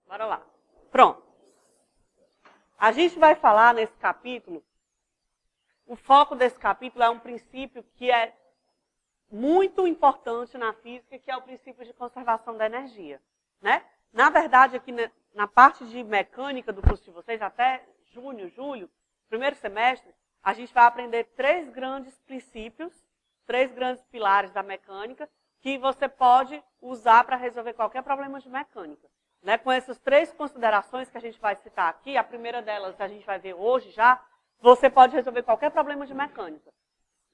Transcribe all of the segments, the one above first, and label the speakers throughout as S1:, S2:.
S1: Bora lá. Pronto. A gente vai falar nesse capítulo, o foco desse capítulo é um princípio que é muito importante na física, que é o princípio de conservação da energia, né? Na verdade, aqui na parte de mecânica do curso de vocês, até junho, julho, primeiro semestre, a gente vai aprender 3 grandes princípios, 3 grandes pilares da mecânica, que você pode usar para resolver qualquer problema de mecânica. Né? Com essas 3 considerações que a gente vai citar aqui, a primeira delas a gente vai ver hoje já, você pode resolver qualquer problema de mecânica.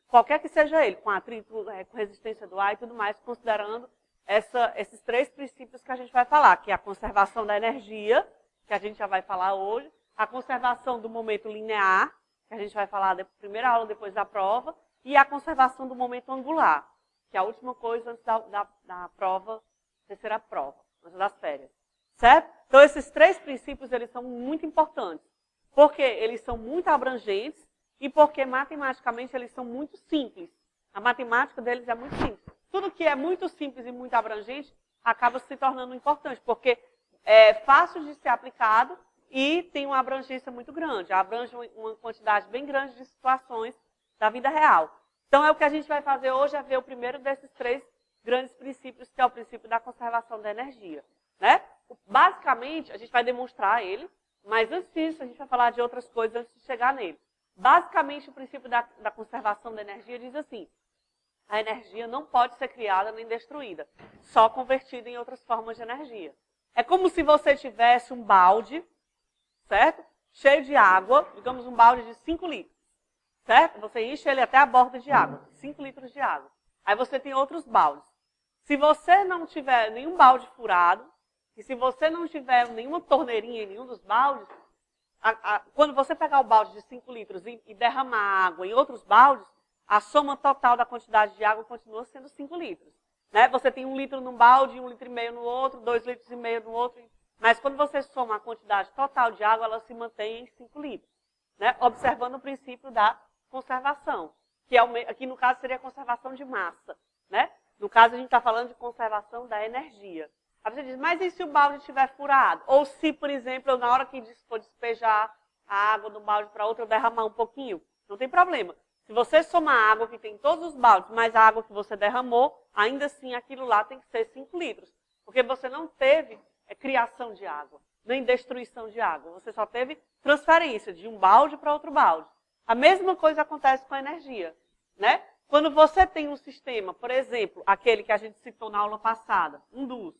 S1: Qualquer que seja ele, com atrito, com resistência do ar e tudo mais, considerando esses 3 princípios que a gente vai falar, que é a conservação da energia, que a gente já vai falar hoje, a conservação do momento linear, que a gente vai falar na primeira aula depois da prova, e a conservação do momento angular, que é a última coisa antes da prova, terceira prova, antes das férias. Certo? Então, esses 3 princípios, eles são muito importantes, porque eles são muito abrangentes e porque, matematicamente, eles são muito simples. A matemática deles é muito simples. Tudo que é muito simples e muito abrangente acaba se tornando importante, porque é fácil de ser aplicado e tem uma abrangência muito grande. Abrange uma quantidade bem grande de situações da vida real. Então, é o que a gente vai fazer hoje, é ver o primeiro desses 3 grandes princípios, que é o princípio da conservação da energia. Né? Basicamente, a gente vai demonstrar ele, mas antes disso, a gente vai falar de outras coisas antes de chegar nele. Basicamente, o princípio da conservação da energia diz assim: a energia não pode ser criada nem destruída, só convertida em outras formas de energia. É como se você tivesse um balde, certo? Cheio de água, digamos um balde de 5 litros, certo? Você enche ele até a borda de água, 5 litros de água. Aí você tem outros baldes. Se você não tiver nenhum balde furado, e se você não tiver nenhuma torneirinha em nenhum dos baldes, quando você pegar o balde de 5 litros e derramar água em outros baldes, a soma total da quantidade de água continua sendo 5 litros. Né? Você tem 1 litro num balde, 1,5 litros no outro, 2,5 litros no outro. Mas quando você soma a quantidade total de água, ela se mantém em 5 litros. Né? Observando o princípio da conservação, que aqui no caso seria a conservação de massa. Né? No caso, a gente está falando de conservação da energia. Aí você diz, mas e se o balde estiver furado? Ou se, por exemplo, na hora que for despejar a água do balde para outro, eu derramar um pouquinho? Não tem problema. Se você somar a água que tem em todos os baldes, mais a água que você derramou, ainda assim aquilo lá tem que ser 5 litros. Porque você não teve criação de água, nem destruição de água. Você só teve transferência de um balde para outro balde. A mesma coisa acontece com a energia. Né? Quando você tem um sistema, por exemplo, aquele que a gente citou na aula passada, um dos.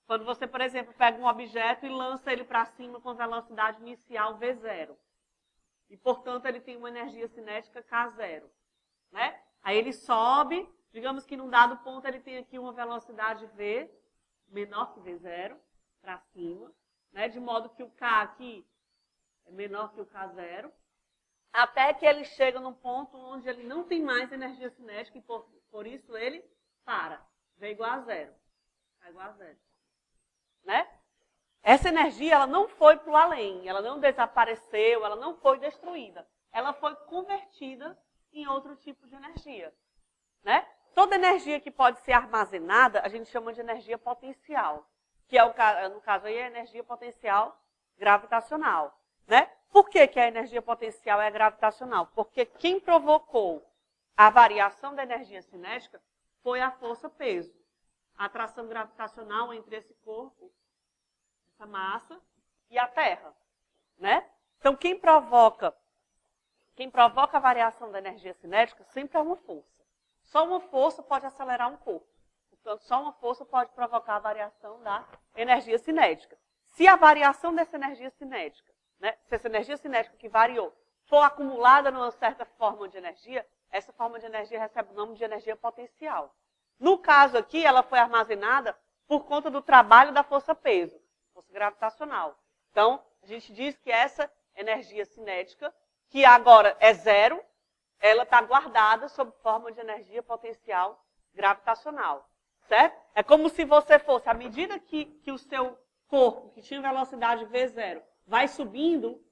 S1: Quando você, por exemplo, pega um objeto e lança ele para cima com velocidade inicial V0. E, portanto, ele tem uma energia cinética K0. Né? Aí ele sobe, digamos que num dado ponto ele tem aqui uma velocidade V menor que V0 para cima, né? De modo que o K aqui é menor que o K0, até que ele chega num ponto onde ele não tem mais energia cinética e por isso ele para. V igual a 0. K igual a 0. Né? Essa energia ela não foi para o além, ela não desapareceu, ela não foi destruída. Ela foi convertida em outro tipo de energia. Né? Toda energia que pode ser armazenada, a gente chama de energia potencial, que é no caso aí a energia potencial gravitacional. Né? Por que a energia potencial é gravitacional? Porque quem provocou a variação da energia cinética foi a força-peso. A atração gravitacional entre esse corpo, essa massa, e a Terra. Né? Então, quem provoca a variação da energia cinética sempre é uma força. Só uma força pode acelerar um corpo. Portanto, só uma força pode provocar a variação da energia cinética. Se a variação dessa energia cinética, né, se essa energia cinética que variou, for acumulada numa certa forma de energia, essa forma de energia recebe o nome de energia potencial. No caso aqui, ela foi armazenada por conta do trabalho da força-peso, força gravitacional. Então, a gente diz que essa energia cinética, que agora é 0, ela está guardada sob forma de energia potencial gravitacional. Certo? É como se você fosse, à medida que o seu corpo, que tinha velocidade V0, vai subindo,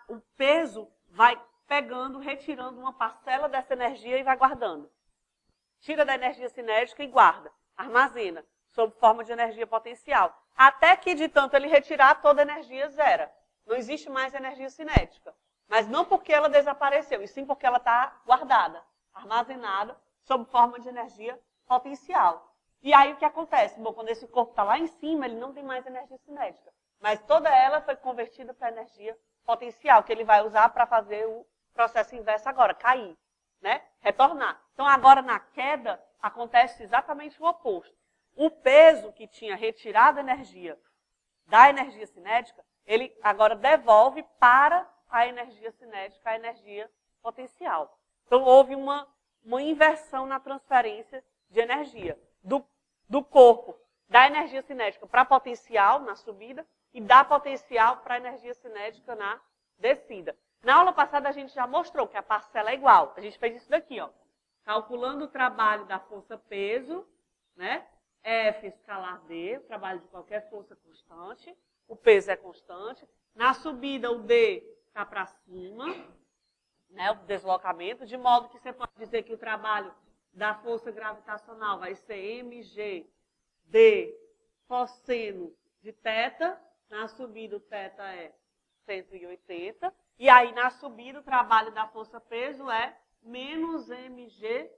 S1: o peso vai pegando, retirando uma parcela dessa energia e vai guardando. Tira da energia cinética e guarda, armazena, sob forma de energia potencial. Até que, de tanto ele retirar, toda a energia zera. Não existe mais energia cinética. Mas não porque ela desapareceu, e sim porque ela está guardada, armazenada, sob forma de energia potencial. E aí o que acontece? Bom, quando esse corpo está lá em cima, ele não tem mais energia cinética. Mas toda ela foi convertida para energia potencial, que ele vai usar para fazer o processo inverso agora, cair, né? Retornar. Então agora na queda acontece exatamente o oposto. O peso que tinha retirado energia da energia cinética, ele agora devolve para a energia cinética, a energia potencial. Então houve uma inversão na transferência de energia do corpo, da energia cinética para potencial na subida e da potencial para a energia cinética na descida. Na aula passada a gente já mostrou que a parcela é igual. A gente fez isso daqui, ó. Calculando o trabalho da força-peso, né? F escalar D, o trabalho de qualquer força constante. O peso é constante. Na subida, o D está para cima, né? O deslocamento, de modo que você pode dizer que o trabalho da força gravitacional vai ser mg d cosseno de θ. Na subida, o θ é 180. E aí, na subida, o trabalho da força-peso é menos mg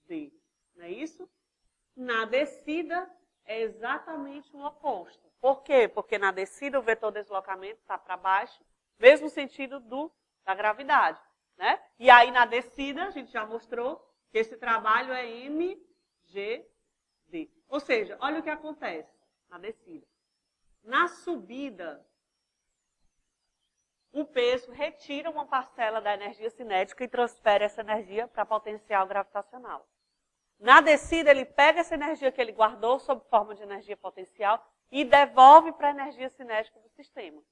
S1: d. Não é isso? Na descida, é exatamente o oposto. Por quê? Porque na descida, o vetor deslocamento está para baixo, mesmo sentido da gravidade. Né? E aí, na descida, a gente já mostrou que esse trabalho é mgd. Ou seja, olha o que acontece na descida. Na subida, o peso retira uma parcela da energia cinética e transfere essa energia para potencial gravitacional. Na descida, ele pega essa energia que ele guardou sob forma de energia potencial e devolve para a energia cinética do sistema.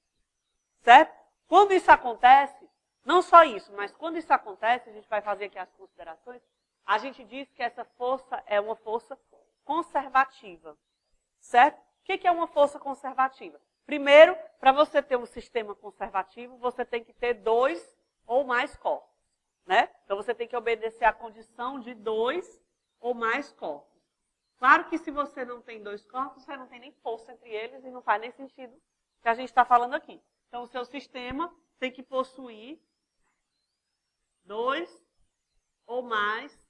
S1: Certo? Quando isso acontece, não só isso, mas quando isso acontece, a gente vai fazer aqui as considerações, a gente diz que essa força é uma força conservativa. Certo? O que é uma força conservativa? Primeiro, para você ter um sistema conservativo, você tem que ter 2 ou mais corpos. Né? Então, você tem que obedecer à condição de 2 ou mais corpos. Claro que se você não tem 2 corpos, você não tem nem força entre eles e não faz nem sentido o que a gente está falando aqui. Então, o seu sistema tem que possuir 2 ou mais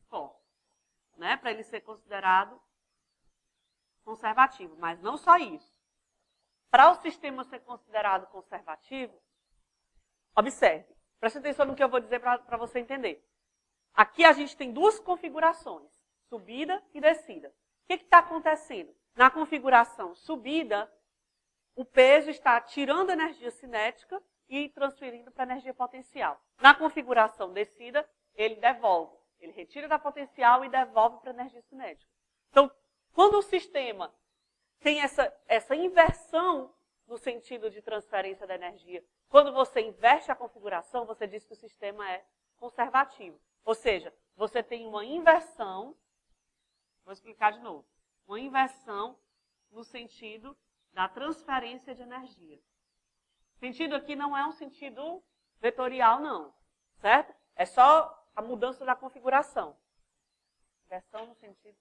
S1: corpos, né? Para ele ser considerado conservativo. Mas não só isso. Para o sistema ser considerado conservativo, observe, preste atenção no que eu vou dizer para você entender. Aqui a gente tem 2 configurações, subida e descida. O que está acontecendo? Na configuração subida, o peso está tirando energia cinética e transferindo para energia potencial. Na configuração descida, ele devolve. Ele retira da potencial e devolve para energia cinética. Então, quando o sistema tem essa inversão no sentido de transferência da energia, quando você inverte a configuração, você diz que o sistema é conservativo. Ou seja, você tem uma inversão, vou explicar de novo, uma inversão no sentido da transferência de energia. O sentido aqui não é um sentido vetorial, não, certo? É só a mudança da configuração. Inversão no sentido...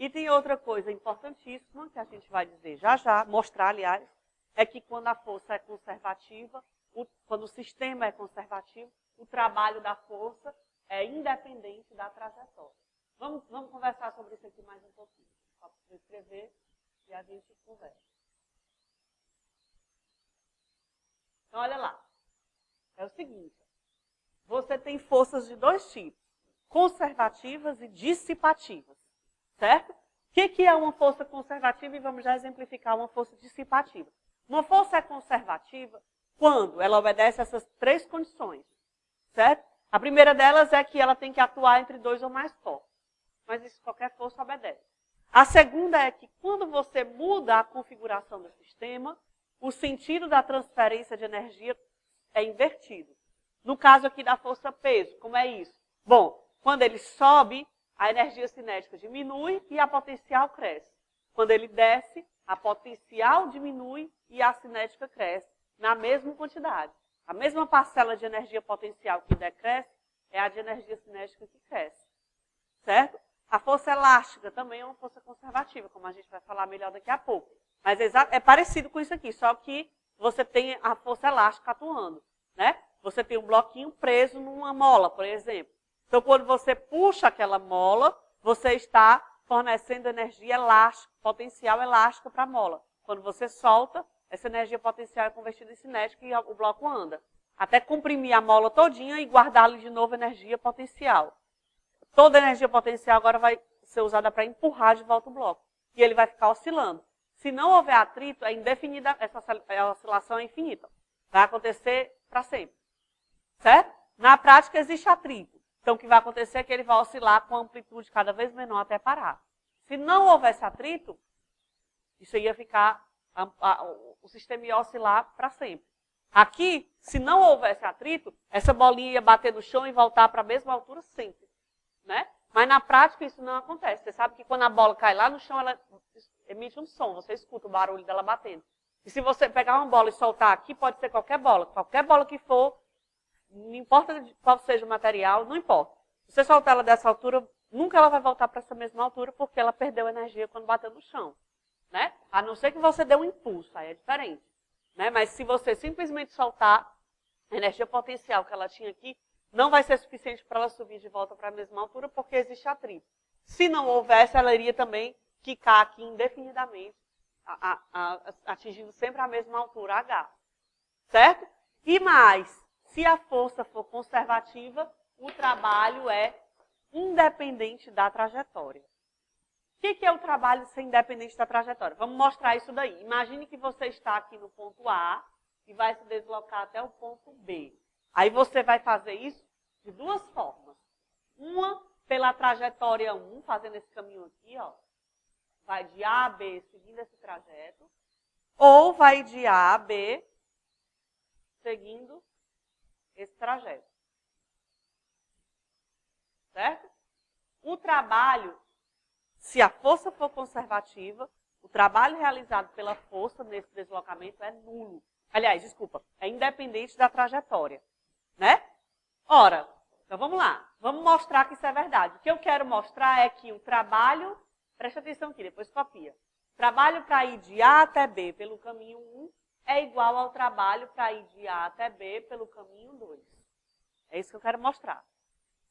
S1: E tem outra coisa importantíssima que a gente vai dizer já, mostrar, aliás, é que quando a força é conservativa, quando o sistema é conservativo, o trabalho da força é independente da trajetória. Vamos conversar sobre isso aqui mais um pouquinho. Só para você escrever e a gente conversa. Então, olha lá. É o seguinte. Você tem forças de 2 tipos. Conservativas e dissipativas. Certo? O que é uma força conservativa? E vamos já exemplificar uma força dissipativa. Uma força é conservativa quando ela obedece a essas 3 condições. Certo? A primeira delas é que ela tem que atuar entre 2 ou mais corpos. Mas isso qualquer força obedece. A segunda é que quando você muda a configuração do sistema, o sentido da transferência de energia é invertido. No caso aqui da força-peso, como é isso? Bom, quando ele sobe, a energia cinética diminui e a potencial cresce. Quando ele desce, a potencial diminui e a cinética cresce na mesma quantidade. A mesma parcela de energia potencial que decresce é a de energia cinética que cresce. Certo? A força elástica também é uma força conservativa, como a gente vai falar melhor daqui a pouco. Mas é parecido com isso aqui, só que você tem a força elástica atuando. Né? Você tem um bloquinho preso numa mola, por exemplo. Então, quando você puxa aquela mola, você está fornecendo energia elástica, potencial elástica para a mola. Quando você solta, essa energia potencial é convertida em cinética e o bloco anda. Até comprimir a mola todinha e guardar de novo energia potencial. Toda a energia potencial agora vai ser usada para empurrar de volta o bloco. E ele vai ficar oscilando. Se não houver atrito, é indefinida, essa oscilação é infinita. Vai acontecer para sempre. Certo? Na prática existe atrito. Então o que vai acontecer é que ele vai oscilar com amplitude cada vez menor até parar. Se não houvesse atrito, isso ia ficar, o sistema ia oscilar para sempre. Aqui, se não houvesse atrito, essa bolinha ia bater no chão e voltar para a mesma altura sempre. Né? Mas na prática isso não acontece. Você sabe que quando a bola cai lá no chão, ela emite um som, você escuta o barulho dela batendo. E se você pegar uma bola e soltar aqui, pode ser qualquer bola que for, não importa qual seja o material, não importa. Se você soltar ela dessa altura, nunca ela vai voltar para essa mesma altura, porque ela perdeu energia quando bateu no chão. Né? A não ser que você dê um impulso, aí é diferente. Né? Mas se você simplesmente soltar a energia potencial que ela tinha aqui, não vai ser suficiente para ela subir de volta para a mesma altura, porque existe atrito. Se não houvesse, ela iria também quicar aqui indefinidamente, atingindo sempre a mesma altura, H. Certo? E mais, se a força for conservativa, o trabalho é independente da trajetória. O que é o trabalho ser independente da trajetória? Vamos mostrar isso daí. Imagine que você está aqui no ponto A e vai se deslocar até o ponto B. Aí você vai fazer isso de duas formas. Uma, pela trajetória 1, fazendo esse caminho aqui, ó. Vai de A a B, seguindo esse trajeto. Ou vai de A a B, seguindo esse trajeto. Certo? O trabalho, se a força for conservativa, o trabalho realizado pela força nesse deslocamento é nulo. Aliás, desculpa, é independente da trajetória. Né? Ora, então vamos lá. Vamos mostrar que isso é verdade. O que eu quero mostrar é que o trabalho, presta atenção aqui, depois copia. O trabalho para ir de A até B pelo caminho 1 é igual ao trabalho para ir de A até B pelo caminho 2. É isso que eu quero mostrar.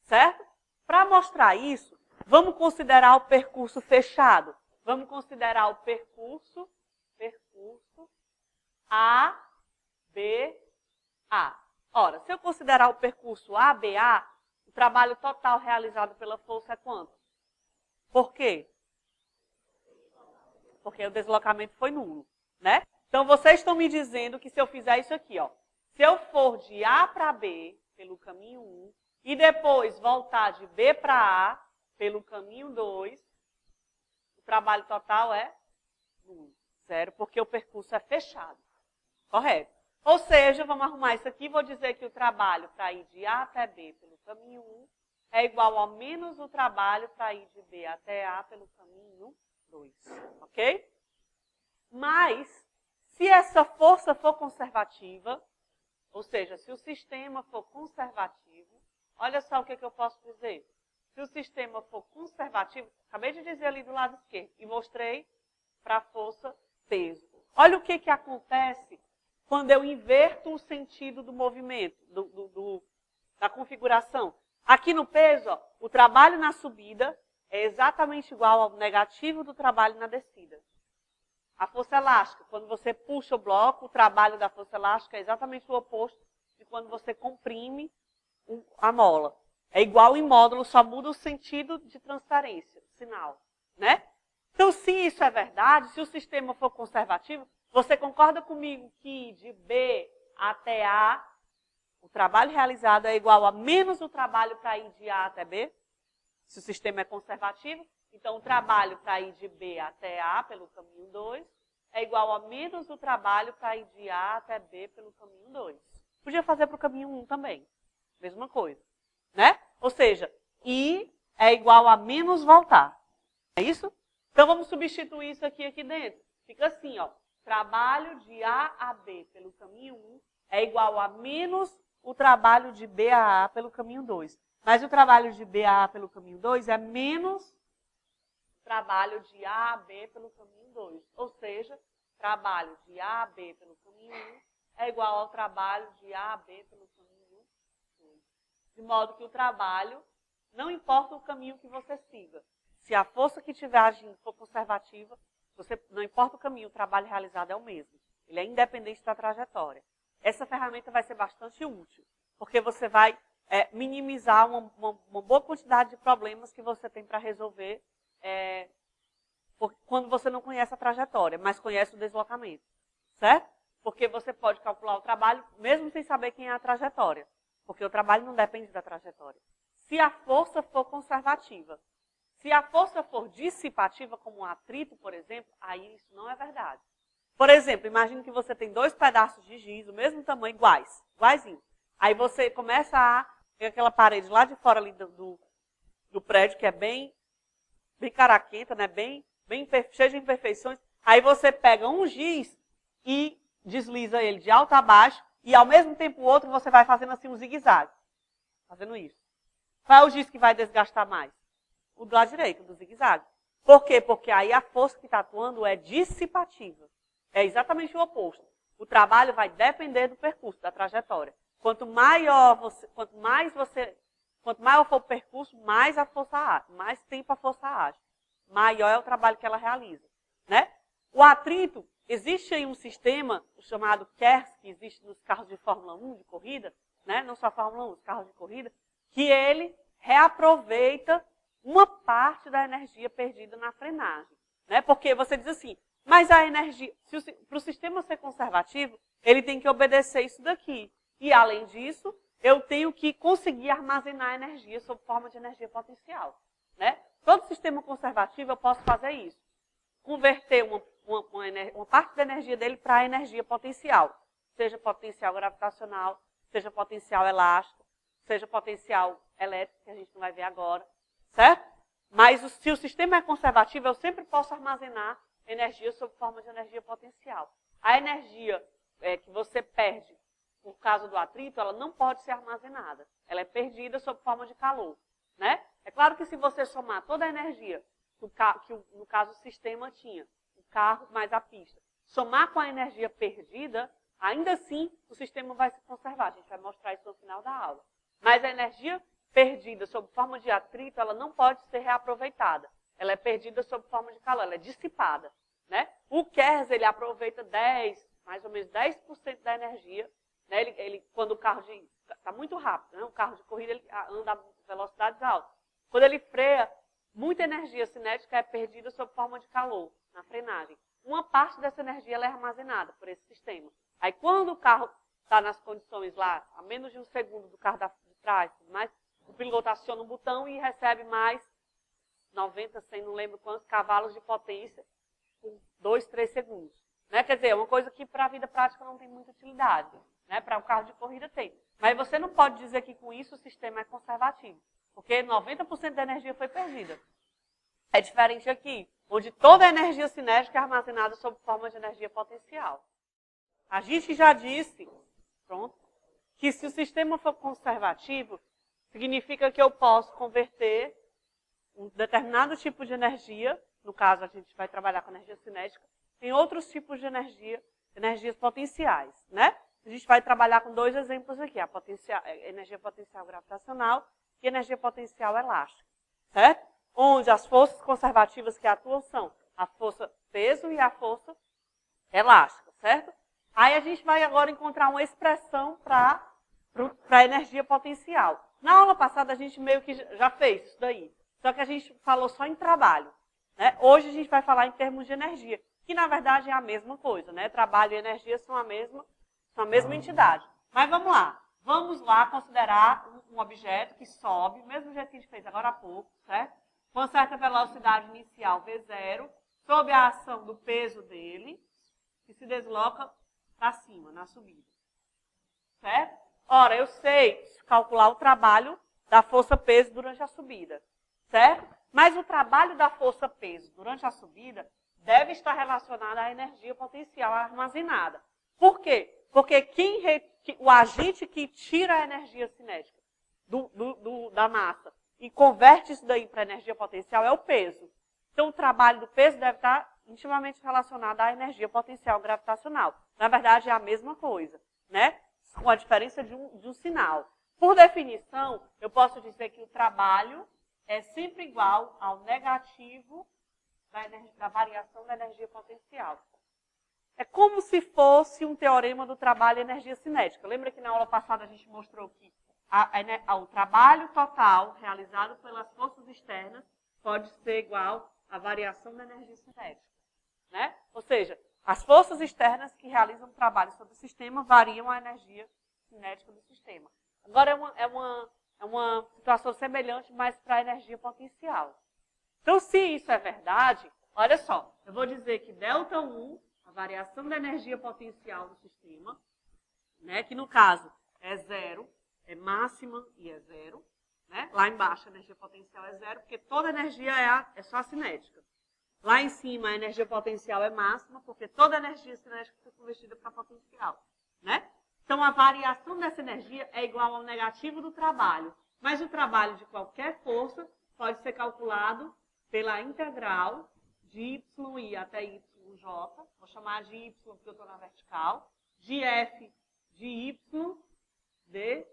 S1: Certo? Para mostrar isso, vamos considerar o percurso fechado. Vamos considerar o percurso A, B, A. Ora, se eu considerar o percurso ABA, o trabalho total realizado pela força é quanto? Por quê? Porque o deslocamento foi nulo, né? Então, vocês estão me dizendo que se eu fizer isso aqui, ó, se eu for de A para B pelo caminho 1 e depois voltar de B para A pelo caminho 2, o trabalho total é nulo, zero, porque o percurso é fechado. Correto? Ou seja, vamos arrumar isso aqui, vou dizer que o trabalho para ir de A até B pelo caminho 1 é igual ao menos o trabalho para ir de B até A pelo caminho 2. Ok? Mas, se essa força for conservativa, ou seja, se o sistema for conservativo, olha só o que eu posso dizer. Se o sistema for conservativo, acabei de dizer ali do lado esquerdo, e mostrei para a força peso. Olha o que acontece quando eu inverto o sentido do movimento, da configuração. Aqui no peso, ó, o trabalho na subida é exatamente igual ao negativo do trabalho na descida. A força elástica, quando você puxa o bloco, o trabalho da força elástica é exatamente o oposto de quando você comprime a mola. É igual em módulo, só muda o sentido de transferência, sinal. Né? Então, se isso é verdade, se o sistema for conservativo, você concorda comigo que de B até A, o trabalho realizado é igual a menos o trabalho para ir de A até B? Se o sistema é conservativo. Então, o trabalho para ir de B até A pelo caminho 2 é igual a menos o trabalho para ir de A até B pelo caminho 2. Podia fazer para o caminho 1 também. Mesma coisa. Né? Ou seja, I é igual a menos voltar. É isso? Então, vamos substituir isso aqui dentro. Fica assim, ó. Trabalho de A a B pelo caminho 1 é igual a menos o trabalho de B a A pelo caminho 2. Mas o trabalho de B a A pelo caminho 2 é menos o trabalho de A a B pelo caminho 2. Ou seja, trabalho de A a B pelo caminho 1 é igual ao trabalho de A a B pelo caminho 2. De modo que o trabalho, não importa o caminho que você siga. Se a força que estiver agindo for conservativa, não importa o caminho, o trabalho realizado é o mesmo. Ele é independente da trajetória. Essa ferramenta vai ser bastante útil, porque você vai minimizar uma boa quantidade de problemas que você tem para resolver quando você não conhece a trajetória, mas conhece o deslocamento. Certo? Porque você pode calcular o trabalho mesmo sem saber quem é a trajetória. Porque o trabalho não depende da trajetória. Se a força for conservativa, se a força for dissipativa, como um atrito, por exemplo, aí isso não é verdade. Por exemplo, imagine que você tem 2 pedaços de giz, do mesmo tamanho, iguaizinho. Aí você começa a ver aquela parede lá de fora ali do prédio, que é bem caraquenta, né? bem cheia de imperfeições. Aí você pega um giz e desliza ele de alto a baixo, e ao mesmo tempo o outro você vai fazendo assim um zigue-zague. Fazendo isso. Qual é o giz que vai desgastar mais? O do lado direito, do zigue-zague. Por quê? Porque aí a força que está atuando é dissipativa. É exatamente o oposto. O trabalho vai depender do percurso, da trajetória. Quanto maior for o percurso, mais a força age, mais tempo a força age. Maior é o trabalho que ela realiza. Né? O atrito, existe aí um sistema chamado KERS, que existe nos carros de Fórmula 1, de corrida, né? Não só a Fórmula 1, os carros de corrida, que ele reaproveita uma parte da energia perdida na frenagem. Né? Porque você diz assim, mas a energia, para o sistema ser conservativo, ele tem que obedecer isso daqui. E, além disso, eu tenho que conseguir armazenar energia sob forma de energia potencial. Né? Todo sistema conservativo eu posso fazer isso. Converter uma parte da energia dele para energia potencial. Seja potencial gravitacional, seja potencial elástico, seja potencial elétrico, que a gente não vai ver agora. Certo? Mas se o sistema é conservativo, eu sempre posso armazenar energia sob forma de energia potencial. A energia que você perde por causa do atrito, ela não pode ser armazenada. Ela é perdida sob forma de calor. Né? É claro que se você somar toda a energia que no caso o sistema tinha, o carro mais a pista, somar com a energia perdida, ainda assim o sistema vai se conservar. A gente vai mostrar isso no final da aula. Mas a energia perdida sob forma de atrito, ela não pode ser reaproveitada. Ela é perdida sob forma de calor, ela é dissipada. Né? O KERS, ele aproveita mais ou menos 10% da energia. Né? Quando o carro está muito rápido, né? O carro de corrida ele anda a velocidades altas. Quando ele freia, muita energia cinética é perdida sob forma de calor na frenagem. Uma parte dessa energia ela é armazenada por esse sistema. Aí quando o carro está nas condições lá, a menos de um segundo do carro de trás, mais, o piloto aciona um botão e recebe mais 90, 100, não lembro quantos cavalos de potência por 2, 3 segundos. Né? Quer dizer, é uma coisa que para a vida prática não tem muita utilidade. Né? Para o carro de corrida tem. Mas você não pode dizer que com isso o sistema é conservativo. Porque 90% da energia foi perdida. É diferente aqui, onde toda a energia cinética é armazenada sob forma de energia potencial. A gente já disse, pronto, que se o sistema for conservativo, significa que eu posso converter um determinado tipo de energia, no caso a gente vai trabalhar com energia cinética, em outros tipos de energias potenciais. Né? A gente vai trabalhar com 2 exemplos aqui, a energia potencial gravitacional e energia potencial elástica. Certo? Onde as forças conservativas que atuam são a força peso e a força elástica. Certo? Aí a gente vai agora encontrar uma expressão para a energia potencial. Na aula passada a gente meio que já fez isso daí. Só que a gente falou só em trabalho. Né? Hoje a gente vai falar em termos de energia, que na verdade é a mesma coisa. Né? Trabalho e energia são a mesma entidade. Mas vamos lá. Vamos lá considerar um objeto que sobe, do mesmo jeito que a gente fez agora há pouco, certo? com certa velocidade inicial V0, sob a ação do peso dele, que se desloca para cima, na subida. Certo? Ora, eu sei calcular o trabalho da força-peso durante a subida. Certo? Mas o trabalho da força-peso durante a subida deve estar relacionado à energia potencial armazenada. Por quê? Porque o agente que tira a energia cinética da massa e converte isso daí para energia potencial é o peso. Então, o trabalho do peso deve estar intimamente relacionado à energia potencial gravitacional. Na verdade, é a mesma coisa, né? Com a diferença de um sinal. Por definição, eu posso dizer que o trabalho é sempre igual ao negativo da variação da energia potencial. É como se fosse um teorema do trabalho e energia cinética. Lembra que na aula passada a gente mostrou que o trabalho total realizado pelas forças externas pode ser igual à variação da energia cinética. Né? Ou seja, as forças externas que realizam o trabalho sobre o sistema variam a energia cinética do sistema. Agora é uma situação semelhante, mas para a energia potencial. Então, se isso é verdade, olha só, eu vou dizer que ΔU, a variação da energia potencial do sistema, né, que no caso é zero, é máxima e é zero. Né? Lá embaixo a energia potencial é zero, porque toda energia é só cinética. Lá em cima a energia potencial é máxima, porque toda energia cinética foi convertida para potencial. Né? Então a variação dessa energia é igual ao negativo do trabalho. Mas o trabalho de qualquer força pode ser calculado pela integral de YI até YJ. Vou chamar de Y porque eu estou na vertical. De F de Y de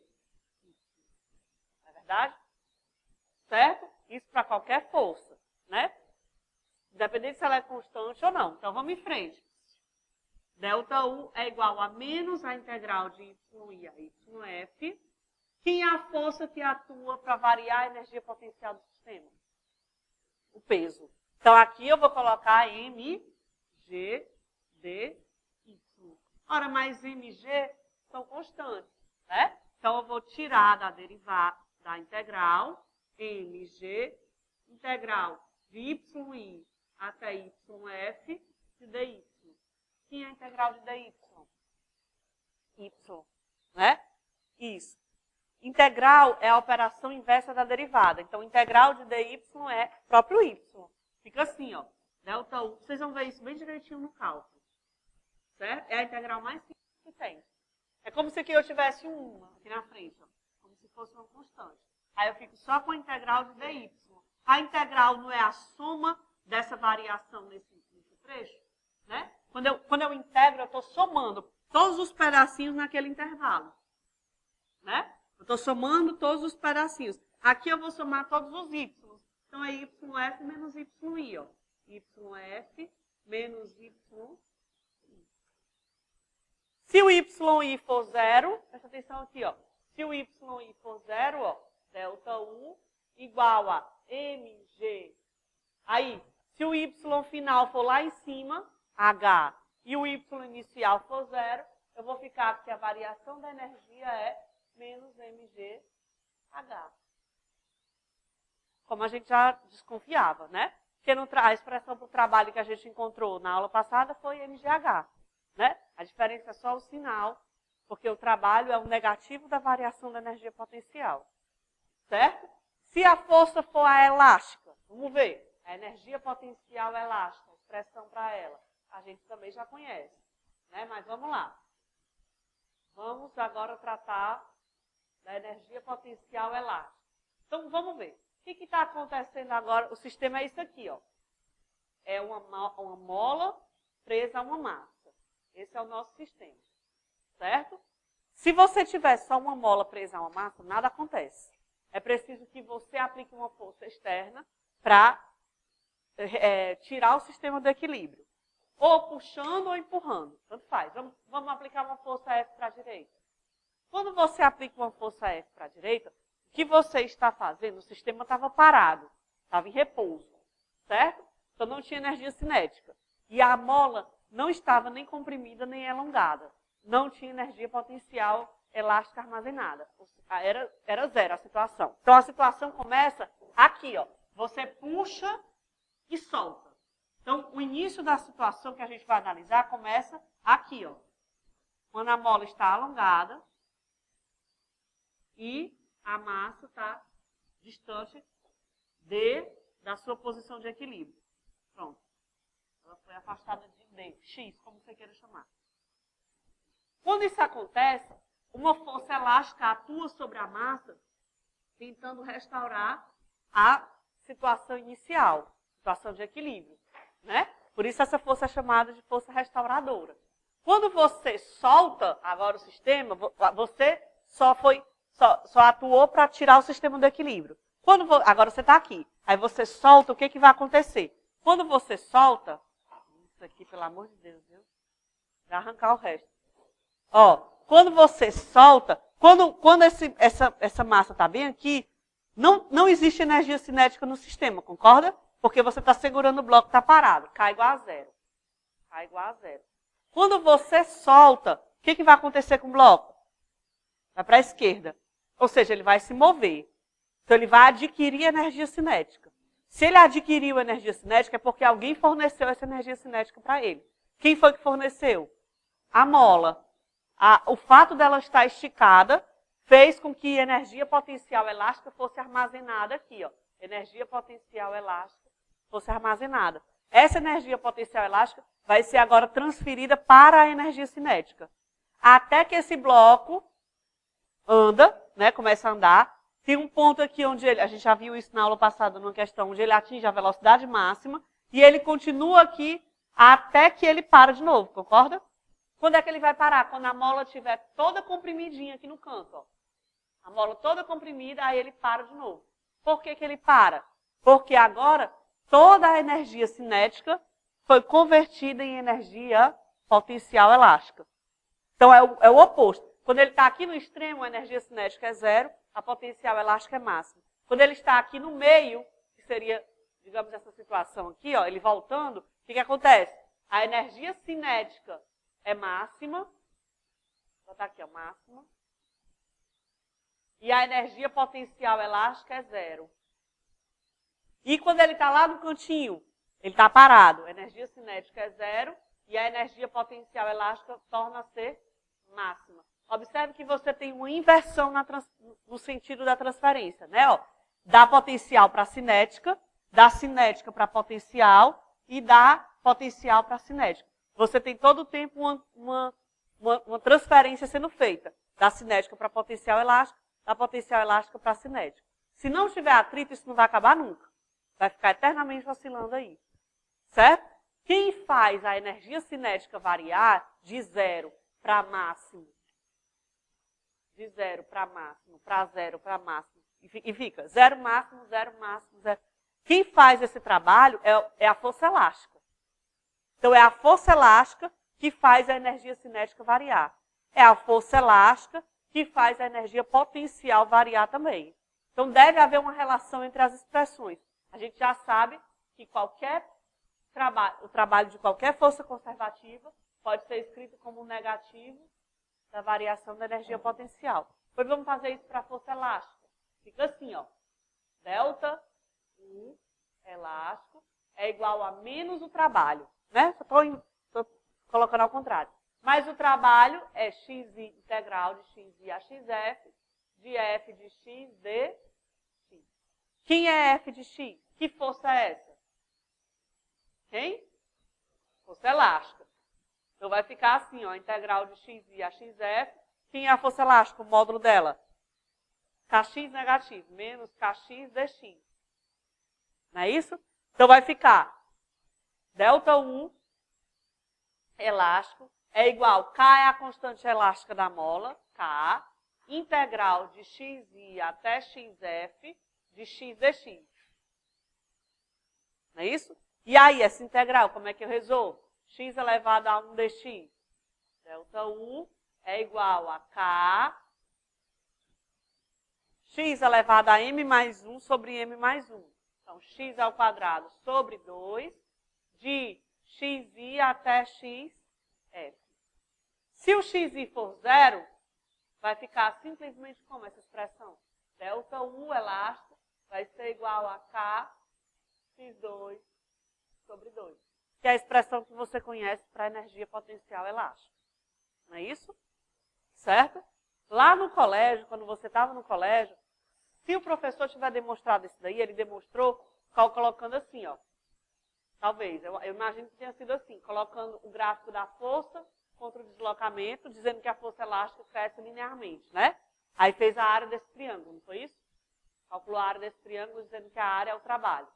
S1: verdade? Certo? Isso para qualquer força, né? Independente se ela é constante ou não. Então, vamos em frente. ΔU é igual a menos a integral de YI a YF. Quem é a força que atua para variar a energia potencial do sistema? O peso. Então, aqui eu vou colocar mg dy. Ora, mas mg são constantes, né? Então, eu vou tirar da derivada da integral, mg, integral de yi até yf de dy. Quem é a integral de dy? Y, né? Isso. Integral é a operação inversa da derivada. Então, integral de dy é próprio y. Fica assim, ó. ΔU. Vocês vão ver isso bem direitinho no cálculo. Certo? É a integral mais simples que tem. É como se aqui eu tivesse uma aqui na frente, ó. Como se fosse uma constante. Aí eu fico só com a integral de dy. A integral não é a soma dessa variação nesse trecho? Né? Quando eu integro, eu estou somando todos os pedacinhos naquele intervalo. Né? Eu estou somando todos os pedacinhos. Aqui eu vou somar todos os y. Então é YF menos YI. Ó. YF menos YI. Se o YI for zero, presta atenção aqui, ó. Se o YI for zero, ó, ΔU igual a mg. Aí, se o Y final for lá em cima, H, e o Y inicial for zero, eu vou ficar que a variação da energia é menos mgh. Como a gente já desconfiava, né? Porque a expressão para o trabalho que a gente encontrou na aula passada foi mgh. Né? A diferença é só o sinal, porque o trabalho é o negativo da variação da energia potencial. Certo? Se a força for a elástica, vamos ver, a energia potencial elástica, a expressão para ela, a gente também já conhece. Né? Mas vamos lá. Vamos agora tratar da energia potencial elástica. Então, vamos ver. O que está acontecendo agora? O sistema é isso aqui, ó. É uma mola presa a uma massa. Esse é o nosso sistema. Certo? Se você tiver só uma mola presa a uma massa, nada acontece. É preciso que você aplique uma força externa para tirar o sistema do equilíbrio. Ou puxando ou empurrando. Tanto faz. Vamos aplicar uma força F para a direita. Quando você aplica uma força F para a direita, o que você está fazendo? O sistema estava parado, estava em repouso, certo? Então não tinha energia cinética. E a mola não estava nem comprimida nem elongada. Não tinha energia potencial elástica armazenada. Era zero a situação. Então a situação começa aqui, ó. Você puxa e solta. Então, o início da situação que a gente vai analisar começa aqui, ó. Quando a mola está alongada e a massa está distante da sua posição de equilíbrio. Pronto. Ela foi afastada de D, X, como você queira chamar. Quando isso acontece, uma força elástica atua sobre a massa, tentando restaurar a situação inicial, situação de equilíbrio, né? Por isso essa força é chamada de força restauradora. Quando você solta agora o sistema, você só atuou para tirar o sistema do equilíbrio. Agora você está aqui, aí você solta, o que vai acontecer? Quando você solta, isso aqui, pelo amor de Deus, viu? Vai arrancar o resto. Ó, quando você solta, quando essa massa está bem aqui, não existe energia cinética no sistema, concorda? Porque você está segurando o bloco, está parado, cai igual a zero. Cai igual a zero. Quando você solta, o que vai acontecer com o bloco? Vai para a esquerda. Ou seja, ele vai se mover. Então, ele vai adquirir energia cinética. Se ele adquiriu energia cinética, é porque alguém forneceu essa energia cinética para ele. Quem foi que forneceu? A mola. O fato dela estar esticada fez com que energia potencial elástica fosse armazenada aqui, ó. Energia potencial elástica fosse armazenada. Essa energia potencial elástica vai ser agora transferida para a energia cinética. Até que esse bloco anda, né, começa a andar. Tem um ponto aqui onde a gente já viu isso na aula passada, numa questão onde ele atinge a velocidade máxima e ele continua aqui até que ele para de novo, concorda? Quando é que ele vai parar? Quando a mola estiver toda comprimidinha aqui no canto, ó. A mola toda comprimida, aí ele para de novo. Por que ele para? Porque agora toda a energia cinética foi convertida em energia potencial elástica. Então é o oposto. Quando ele está aqui no extremo, a energia cinética é zero, a potencial elástica é máxima. Quando ele está aqui no meio, que seria, digamos, essa situação aqui, ó, ele voltando, o que acontece? A energia cinética é máxima, vou botar aqui, ó, máxima, e a energia potencial elástica é zero. E quando ele está lá no cantinho, ele está parado, a energia cinética é zero e a energia potencial elástica torna a ser máxima. Observe que você tem uma inversão no sentido da transferência, né? Ó, da potencial para a cinética, da cinética para a potencial e da potencial para a cinética. Você tem todo o tempo uma transferência sendo feita da cinética para a potencial elástica, da potencial elástica para a cinética. Se não tiver atrito, isso não vai acabar nunca. Vai ficar eternamente oscilando aí. Certo? Quem faz a energia cinética variar de zero para máximo, de zero para máximo, para zero para máximo, e fica zero máximo, zero máximo, zero. Quem faz esse trabalho é a força elástica. Então, é a força elástica que faz a energia cinética variar. É a força elástica que faz a energia potencial variar também. Então, deve haver uma relação entre as expressões. A gente já sabe que o trabalho de qualquer força conservativa pode ser escrito como negativo da variação da energia potencial. Depois vamos fazer isso para a força elástica. Fica assim, ó. Delta U elástico é igual a menos o trabalho. Né? Estou colocando ao contrário. Mas o trabalho é xi integral de xi a xf, de f de x de x. Quem é f de x? Que força é essa? Quem? Força elástica. Então vai ficar assim, ó, integral de xi a xf. Quem é a força elástica? O módulo dela? Kx negativo, menos Kx dx. Não é isso? Então vai ficar delta U elástico é igual, K é a constante elástica da mola, K, integral de xi até xf de x dx. Não é isso? E aí, essa integral, como é que eu resolvo? X elevado a 1 dx. Delta U é igual a K, x elevado a m mais 1 sobre m mais 1. Então, x ao quadrado sobre 2 de xi até xf. Se o xi for zero, vai ficar simplesmente como essa expressão? Delta U elástico vai ser igual a K x2 sobre 2. Que é a expressão que você conhece para a energia potencial elástica. Não é isso? Certo? Lá no colégio, quando você estava no colégio, se o professor tiver demonstrado isso daí, ele demonstrou colocando assim, ó. Talvez, eu imagino que tenha sido assim, colocando o gráfico da força contra o deslocamento, dizendo que a força elástica cresce linearmente, né? Aí fez a área desse triângulo, não foi isso? Calculou a área desse triângulo dizendo que a área é o trabalho,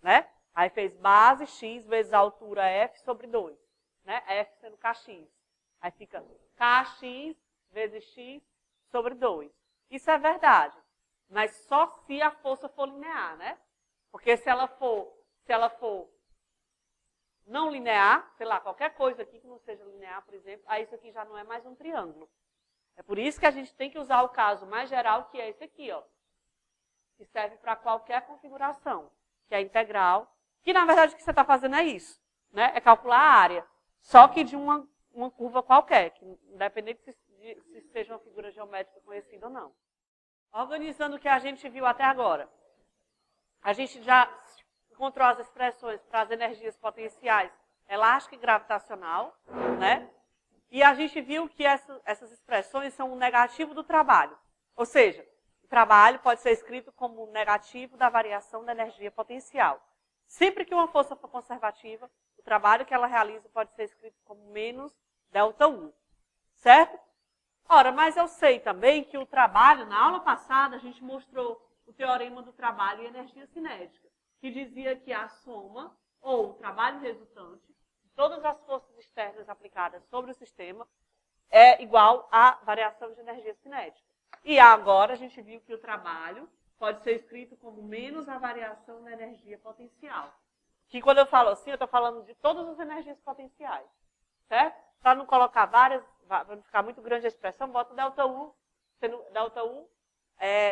S1: né? Aí fez base x vezes a altura f sobre 2, né? F sendo kx. Aí fica kx vezes x sobre 2. Isso é verdade, mas só se a força for linear, né? Porque se ela for não linear, sei lá, qualquer coisa aqui que não seja linear, por exemplo, aí isso aqui já não é mais um triângulo. É por isso que a gente tem que usar o caso mais geral, que é esse aqui, ó. Que serve para qualquer configuração, que é a integral. Que, na verdade, o que você está fazendo é isso, né? É calcular a área. Só que de uma curva qualquer, que independente se seja uma figura geométrica conhecida ou não. Organizando o que a gente viu até agora. A gente já encontrou as expressões para as energias potenciais elástica e gravitacional, né? E a gente viu que essas expressões são o negativo do trabalho. Ou seja, o trabalho pode ser escrito como o negativo da variação da energia potencial. Sempre que uma força for conservativa, o trabalho que ela realiza pode ser escrito como menos ΔU. Certo? Ora, mas eu sei também que o trabalho, na aula passada, a gente mostrou o teorema do trabalho e energia cinética, que dizia que a soma, ou o trabalho resultante, de todas as forças externas aplicadas sobre o sistema, é igual à variação de energia cinética. E agora a gente viu que o trabalho pode ser escrito como menos a variação da energia potencial. Que quando eu falo assim, eu estou falando de todas as energias potenciais. Certo? Para não colocar várias, para não ficar muito grande a expressão, bota ΔU, sendo ΔU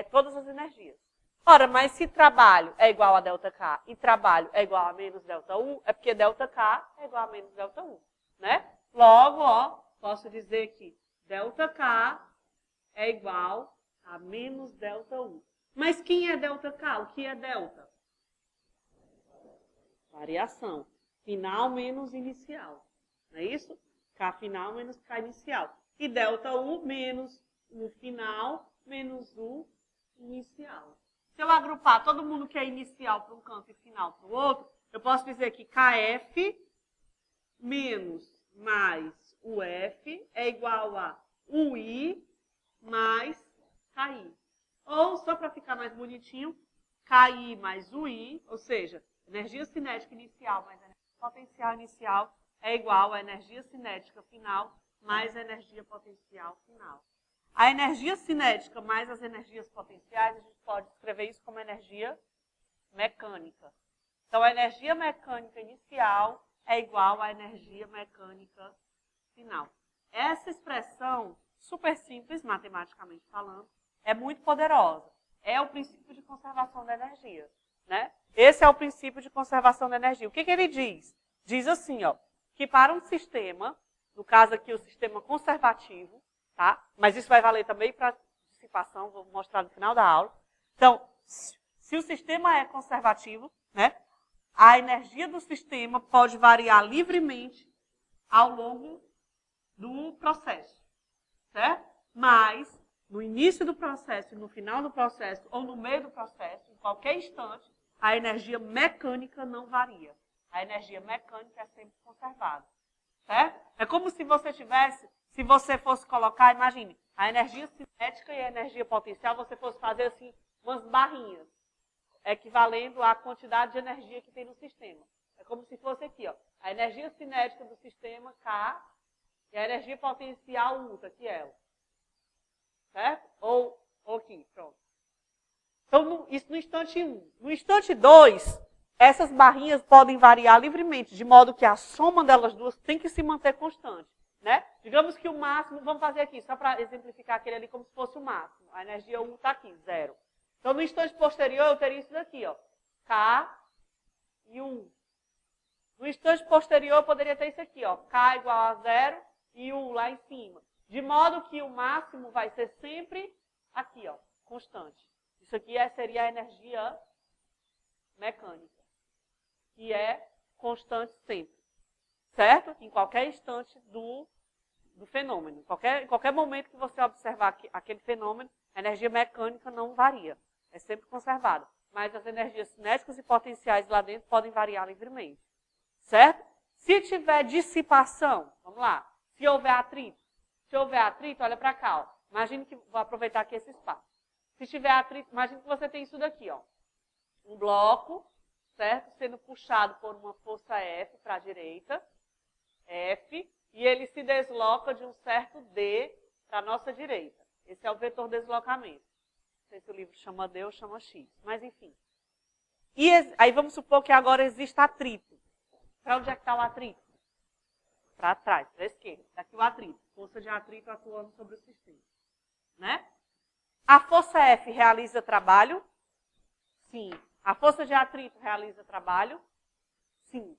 S1: todas as energias. Ora, mas se trabalho é igual a ΔK e trabalho é igual a menos ΔU, é porque ΔK é igual a menos ΔU, né? Logo, ó, posso dizer que ΔK é igual a menos ΔU. Mas quem é ΔK? O que é delta? Variação. Final menos inicial. Não é isso? K final menos K inicial. E ΔU menos U final menos U inicial. Se eu agrupar todo mundo que é inicial para um canto e final para o outro, eu posso dizer que KF menos mais UF é igual a UI mais KI. Ou, só para ficar mais bonitinho, KI mais UI, ou seja, energia cinética inicial mais energia potencial inicial é igual a energia cinética final mais energia potencial final. A energia cinética mais as energias potenciais, a gente pode escrever isso como energia mecânica. Então, a energia mecânica inicial é igual à energia mecânica final. Essa expressão, super simples, matematicamente falando, é muito poderosa. É o princípio de conservação da energia, né? Esse é o princípio de conservação da energia. O que ele diz? Diz assim, ó, que para um sistema, no caso aqui o sistema conservativo, tá? Mas isso vai valer também para dissipação, vou mostrar no final da aula. Então, se o sistema é conservativo, né, a energia do sistema pode variar livremente ao longo do processo, certo? Mas, no início do processo, no final do processo ou no meio do processo, em qualquer instante, a energia mecânica não varia. A energia mecânica é sempre conservada, certo? É como se você tivesse, se você fosse colocar, imagine, a energia cinética e a energia potencial, você fosse fazer assim, umas barrinhas, equivalendo à quantidade de energia que tem no sistema. É como se fosse aqui, ó, a energia cinética do sistema, K, e a energia potencial, U, aqui é ela. Certo? Ou aqui, pronto. Então, isso no instante 1. No instante 2, essas barrinhas podem variar livremente, de modo que a soma delas duas tem que se manter constante, né? Digamos que o máximo, vamos fazer aqui, só para exemplificar aquele ali como se fosse o máximo. A energia 1 está aqui, 0. Então, no instante posterior, eu teria isso daqui, ó, K e 1. No instante posterior, eu poderia ter isso aqui, ó, K igual a 0 e 1 lá em cima. De modo que o máximo vai ser sempre aqui, ó, constante. Isso aqui seria a energia mecânica. que é constante sempre. Certo? Em qualquer instante do fenômeno. Em qualquer momento que você observar aquele fenômeno, a energia mecânica não varia. É sempre conservada. Mas as energias cinéticas e potenciais lá dentro podem variar livremente. Certo? Se tiver dissipação, vamos lá. Se houver atrito. Se houver atrito, olha para cá. Ó. Imagine que, vou aproveitar aqui esse espaço. Se tiver atrito, imagine que você tem isso daqui. Ó. Um bloco, certo? Sendo puxado por uma força F para a direita. F. E ele se desloca de um certo D para a nossa direita. Esse é o vetor deslocamento. Não sei se o livro chama D ou chama X, mas enfim. E aí vamos supor que agora existe atrito. Para onde é que está o atrito? Para trás, para a esquerda. Está aqui o atrito. Força de atrito atuando sobre o sistema. Né? A força F realiza trabalho? Sim. A força de atrito realiza trabalho? Sim.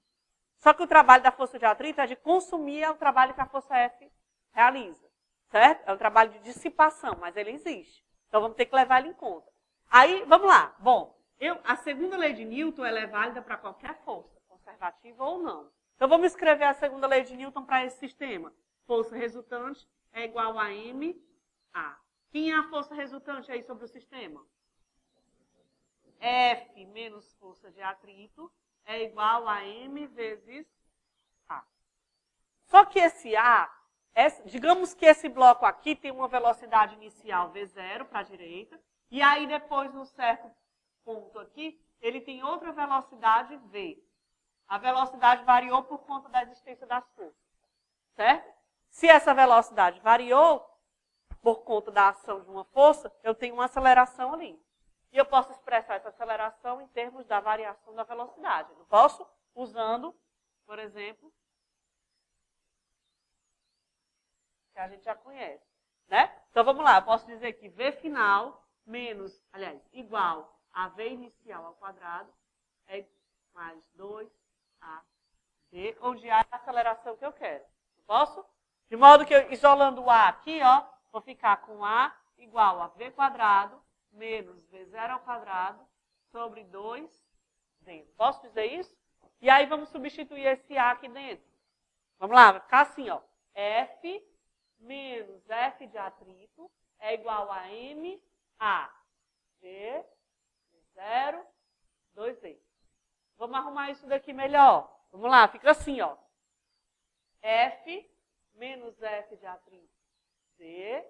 S1: Só que o trabalho da força de atrito é de consumir o trabalho que a força F realiza. Certo? É um trabalho de dissipação, mas ele existe. Então vamos ter que levar ele em conta. Aí, vamos lá. Bom, a segunda lei de Newton ela é válida para qualquer força, conservativa ou não. Então vamos escrever a segunda lei de Newton para esse sistema. Força resultante é igual a MA. Quem é a força resultante aí sobre o sistema? F menos força de atrito é igual a M vezes A. Só que esse A, digamos que esse bloco aqui tem uma velocidade inicial V0 para a direita, e aí depois, num certo ponto aqui, ele tem outra velocidade V. A velocidade variou por conta da existência das forças. Certo? Se essa velocidade variou por conta da ação de uma força, eu tenho uma aceleração ali. E eu posso expressar essa aceleração em termos da variação da velocidade. Eu posso usando, por exemplo, que a gente já conhece. Né? Então vamos lá, eu posso dizer que V final menos, aliás, igual a V inicial ao quadrado é mais 2AD, onde A é a aceleração que eu quero. Eu posso? De modo que, isolando o A aqui, ó, vou ficar com A igual a V quadrado menos V0 ao quadrado sobre 2D. Posso dizer isso? E aí vamos substituir esse A aqui dentro. Vamos lá, vai ficar assim, ó. F menos F de atrito é igual a MA. V, V0, 2D. Vamos arrumar isso daqui melhor. Vamos lá, fica assim, ó. F menos F de atrito D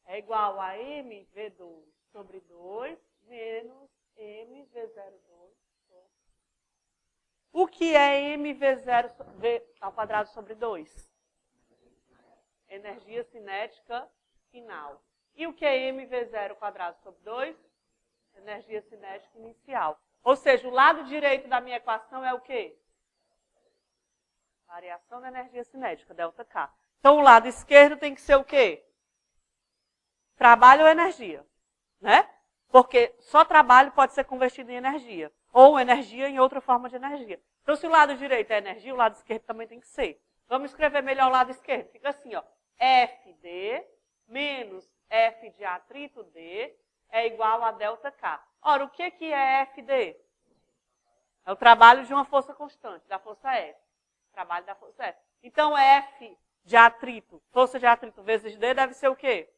S1: é igual a MV2 sobre 2 menos MV02. O que é MV0 ao quadrado sobre 2? Energia cinética final. E o que é MV0 ao quadrado sobre 2? Energia cinética inicial. Ou seja, o lado direito da minha equação é o quê? Variação da energia cinética, ΔK. Então, o lado esquerdo tem que ser o quê? Trabalho ou energia, né? Porque só trabalho pode ser convertido em energia. Ou energia em outra forma de energia. Então, se o lado direito é energia, o lado esquerdo também tem que ser. Vamos escrever melhor o lado esquerdo. Fica assim, ó. FD menos F de atrito D é igual a ΔK. Ora, o que é FD? É o trabalho de uma força constante, da força F. Trabalho da força F. Então, F de atrito, força de atrito vezes D deve ser o quê?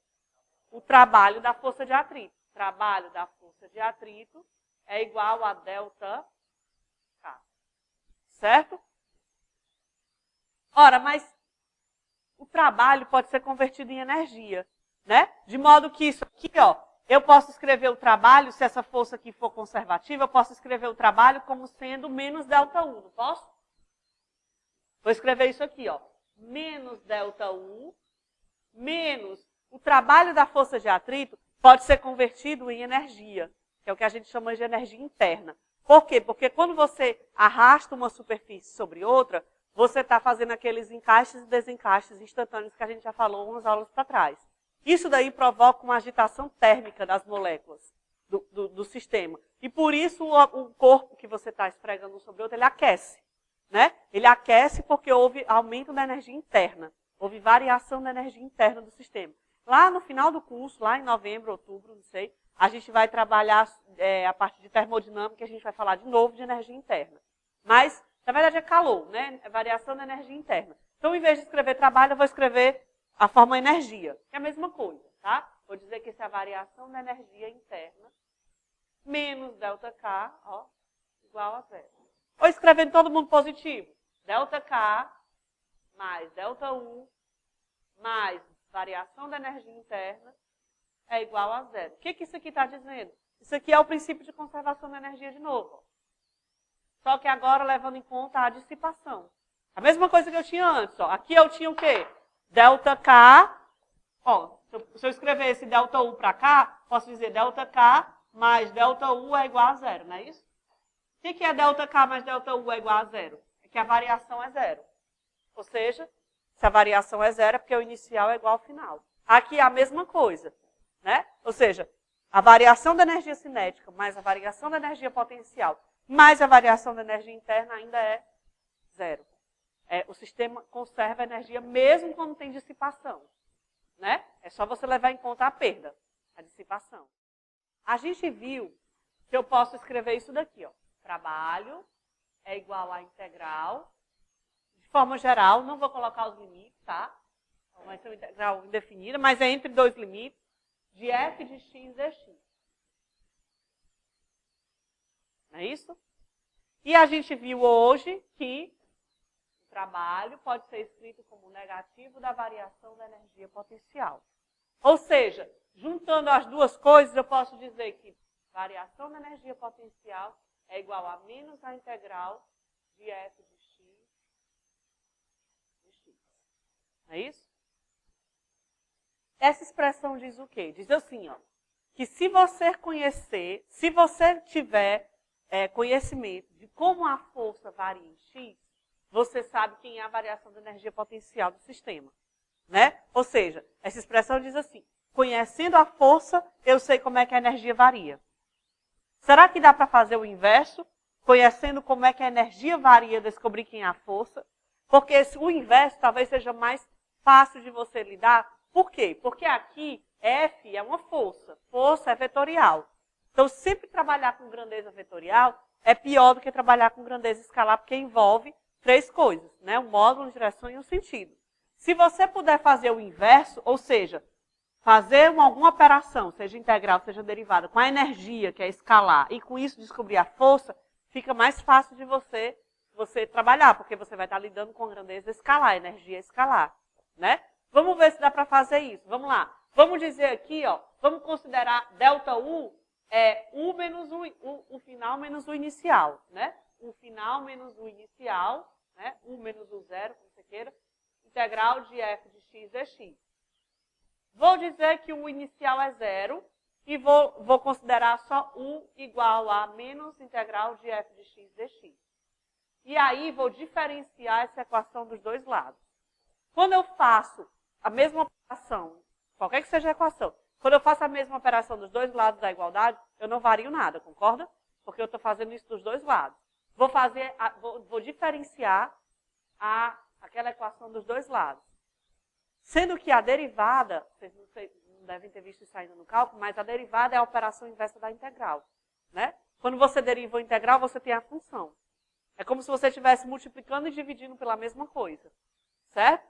S1: O trabalho da força de atrito. Trabalho da força de atrito é igual a ΔK. Certo? Ora, mas o trabalho pode ser convertido em energia, né? De modo que isso aqui, ó, eu posso escrever o trabalho, se essa força aqui for conservativa, eu posso escrever o trabalho como sendo menos ΔU, não posso? Vou escrever isso aqui, ó. Menos ΔU, menos o trabalho da força de atrito pode ser convertido em energia, que é o que a gente chama de energia interna. Por quê? Porque quando você arrasta uma superfície sobre outra, você está fazendo aqueles encaixes e desencaixes instantâneos que a gente já falou umas aulas para trás. Isso daí provoca uma agitação térmica das moléculas do sistema. E por isso o corpo que você está esfregando um sobre o outro, ele aquece. Né? Ele aquece porque houve aumento da energia interna. Houve variação da energia interna do sistema. Lá no final do curso, lá em novembro, outubro, não sei, a gente vai trabalhar a parte de termodinâmica, a gente vai falar de novo de energia interna. Mas, na verdade, é calor, né? É variação da energia interna. Então, em vez de escrever trabalho, eu vou escrever a forma energia, que é a mesma coisa, tá? Vou dizer que isso é a variação da energia interna menos ΔK, ó, igual a zero. Ou escrevendo todo mundo positivo. ΔK mais ΔU mais variação da energia interna é igual a zero. O que isso aqui está dizendo? Isso aqui é o princípio de conservação da energia de novo. Ó. Só que agora levando em conta a dissipação. A mesma coisa que eu tinha antes. Ó. Aqui eu tinha o quê? ΔK. Ó, se eu escrever esse ΔU para cá, posso dizer ΔK mais ΔU é igual a zero, não é isso? O que é ΔK mais ΔU é igual a zero? É que a variação é zero. Ou seja, se a variação é zero, é porque o inicial é igual ao final. Aqui é a mesma coisa. Né? Ou seja, a variação da energia cinética mais a variação da energia potencial mais a variação da energia interna ainda é zero. O sistema conserva a energia mesmo quando tem dissipação. Né? É só você levar em conta a perda, a dissipação. A gente viu que eu posso escrever isso daqui. Ó. Trabalho é igual a integral. De forma geral, não vou colocar os limites, tá? Vai ser uma integral indefinida, mas é entre dois limites de f de x dx. Não é isso? E a gente viu hoje que o trabalho pode ser escrito como negativo da variação da energia potencial. Ou seja, juntando as duas coisas, eu posso dizer que variação da energia potencial é igual a menos a integral de f de x dx. Não é isso? Essa expressão diz o quê? Diz assim, ó, que se você conhecer, se você tiver conhecimento de como a força varia em x, você sabe quem é a variação da energia potencial do sistema. Né? Ou seja, essa expressão diz assim, conhecendo a força, eu sei como é que a energia varia. Será que dá para fazer o inverso? Conhecendo como é que a energia varia, descobrir quem é a força? Porque o inverso talvez seja mais fácil de você lidar. Por quê? Porque aqui, F é uma força. Força é vetorial. Então, sempre trabalhar com grandeza vetorial é pior do que trabalhar com grandeza escalar, porque envolve três coisas, né? Um módulo, uma direção e um sentido. Se você puder fazer o inverso, ou seja, fazer alguma operação, seja integral, seja derivada, com a energia, que é escalar, e com isso descobrir a força, fica mais fácil de você trabalhar, porque você vai estar lidando com grandeza escalar, energia escalar, né? Vamos ver se dá para fazer isso. Vamos lá. Vamos dizer aqui, ó, vamos considerar ΔU U menos o final menos o inicial, né? O final menos o inicial, né? U menos o zero, como você queira, integral de f de x dx. Vou dizer que o inicial é zero e vou considerar só U igual a menos integral de f de x dx. E aí vou diferenciar essa equação dos dois lados. Quando eu faço a mesma operação, qualquer que seja a equação, quando eu faço a mesma operação dos dois lados da igualdade, eu não vario nada, concorda? Porque eu estou fazendo isso dos dois lados. Vou diferenciar aquela equação dos dois lados. Sendo que a derivada, vocês não devem ter visto isso ainda no cálculo, mas a derivada é a operação inversa da integral. Né? Quando você deriva a integral, você tem a função. É como se você estivesse multiplicando e dividindo pela mesma coisa. Certo?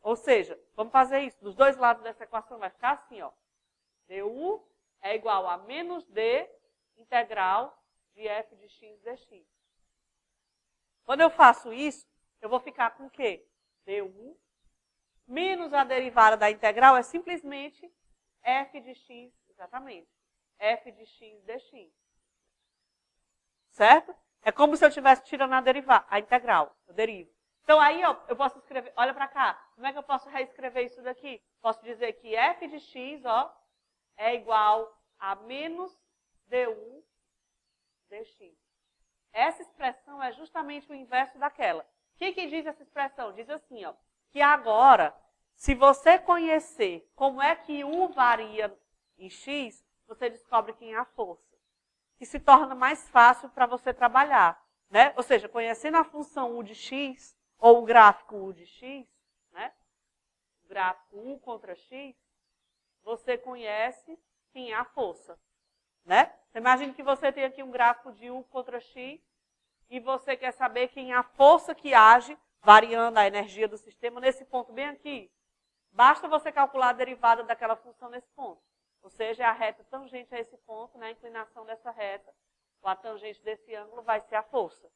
S1: Ou seja, vamos fazer isso. Dos dois lados dessa equação vai ficar assim, ó. du é igual a menos d integral de f de x dx. Quando eu faço isso, eu vou ficar com o quê? du menos a derivada da integral é simplesmente f de x, exatamente, f de x dx. Certo? É como se eu estivesse tirando a integral, eu derivo. Então aí ó, eu posso escrever, olha para cá, como é que eu posso reescrever isso daqui? Posso dizer que f de x ó, é igual a menos du dx. Essa expressão é justamente o inverso daquela. O que diz essa expressão? Diz assim, ó, que agora, se você conhecer como é que U varia em x, você descobre quem é a força. Que se torna mais fácil para você trabalhar. Né? Ou seja, conhecendo a função U de x, ou o gráfico U de x, né? O gráfico U contra x, você conhece quem é a força. Né? Você imagina que você tem aqui um gráfico de U contra x, e você quer saber quem é a força que age, variando a energia do sistema nesse ponto bem aqui. Basta você calcular a derivada daquela função nesse ponto. Ou seja, é a reta tangente a esse ponto, né? A inclinação dessa reta, ou a tangente desse ângulo vai ser a força.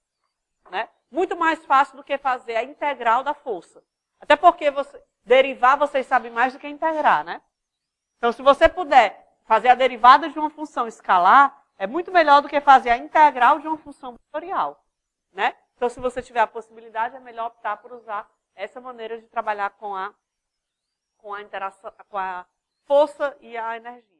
S1: Né? Muito mais fácil do que fazer a integral da força. Até porque derivar vocês sabem mais do que integrar, né? Então, se você puder fazer a derivada de uma função escalar, é muito melhor do que fazer a integral de uma função vetorial. Né? Então, se você tiver a possibilidade, é melhor optar por usar essa maneira de trabalhar com a interação, com a força e a energia.